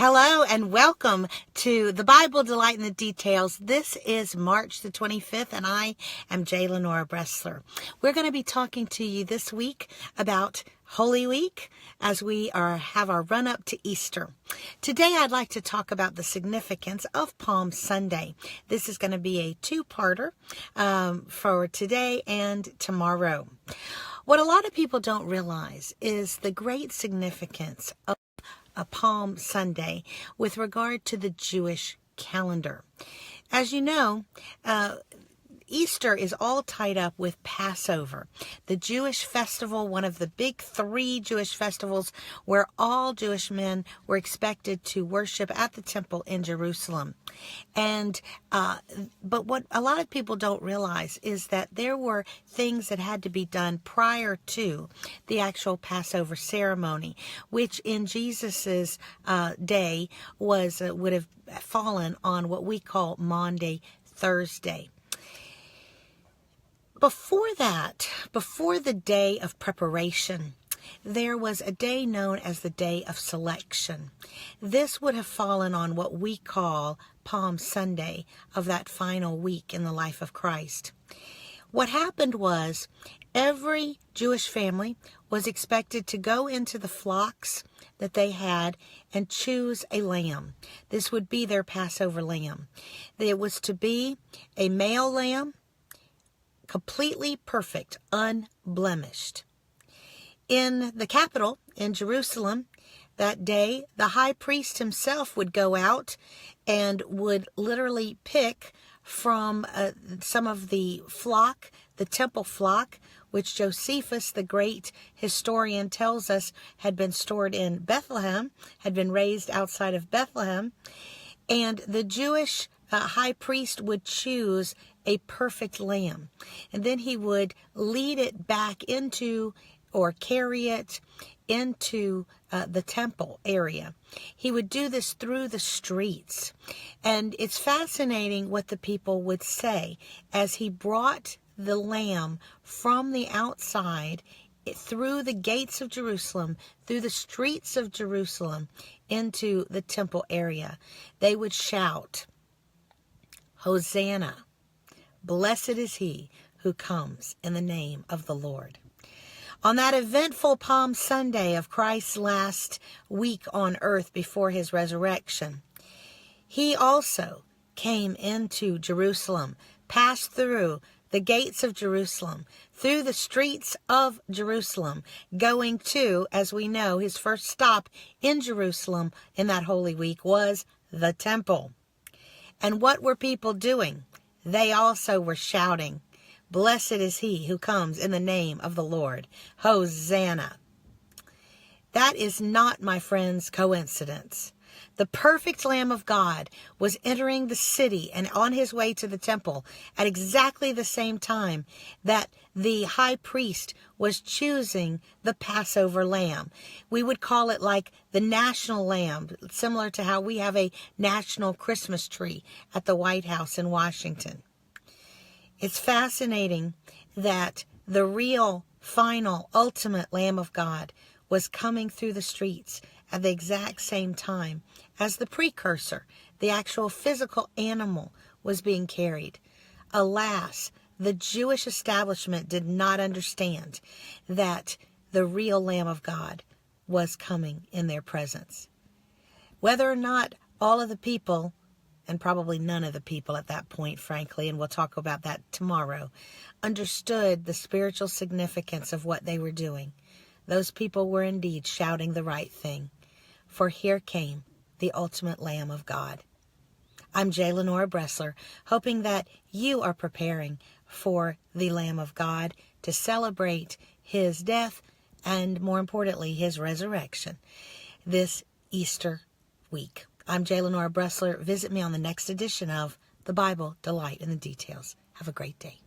Hello and welcome to the Bible Delight in the Details. This is March the 25th and I am J. Lenora Bressler. We're going to be talking to you this week about Holy Week as we have our run up to Easter. Today I'd like to talk about the significance of Palm Sunday. This is going to be a two-parter for today and tomorrow. What a lot of people don't realize is the great significance of a Palm Sunday with regard to the Jewish calendar. As you know, Easter is all tied up with Passover, the Jewish festival, one of the big three Jewish festivals where all Jewish men were expected to worship at the temple in Jerusalem. But what a lot of people don't realize is that there were things that had to be done prior to the actual Passover ceremony, which in Jesus's day would have fallen on what we call Maundy Thursday. Before the day of preparation, there was a day known as the day of selection. This would have fallen on what we call Palm Sunday of that final week in the life of Christ. What happened was every Jewish family was expected to go into the flocks that they had and choose a lamb. This would be their Passover lamb. It was to be a male lamb, completely perfect, unblemished. In the capital, in Jerusalem, that day, the high priest himself would go out and would literally pick from some of the flock, the temple flock, which Josephus, the great historian, tells us had been stored in Bethlehem, had been raised outside of Bethlehem. And the Jewish high priest would choose a perfect lamb. And then he would lead it back into or carry it into the temple area. He would do this through the streets. And it's fascinating what the people would say as he brought the lamb from the outside through the gates of Jerusalem, through the streets of Jerusalem, into the temple area. They would shout, "Hosanna! Blessed is he who comes in the name of the Lord." On that eventful Palm Sunday of Christ's last week on earth before his resurrection, he also came into Jerusalem, passed through the gates of Jerusalem, through the streets of Jerusalem, going to, as we know, his first stop in Jerusalem in that Holy Week was the temple. And what were people doing? They also were shouting, "Blessed is he who comes in the name of the Lord. Hosanna." That is not, my friends, coincidence. The perfect Lamb of God was entering the city and on his way to the temple at exactly the same time that the high priest was choosing the Passover lamb. We would call it like the national lamb, similar to how we have a national Christmas tree at the White House in Washington. It's fascinating that the real, final, ultimate Lamb of God was coming through the streets at the exact same time as the precursor, the actual physical animal, was being carried. Alas, the Jewish establishment did not understand that the real Lamb of God was coming in their presence. Whether or not all of the people, and probably none of the people at that point, frankly, and we'll talk about that tomorrow, understood the spiritual significance of what they were doing, those people were indeed shouting the right thing. For here came the ultimate Lamb of God. I'm J. Lenora Bressler, hoping that you are preparing for the Lamb of God to celebrate his death and, more importantly, his resurrection this Easter week. I'm J. Lenora Bressler. Visit me on the next edition of The Bible Delight in the Details. Have a great day.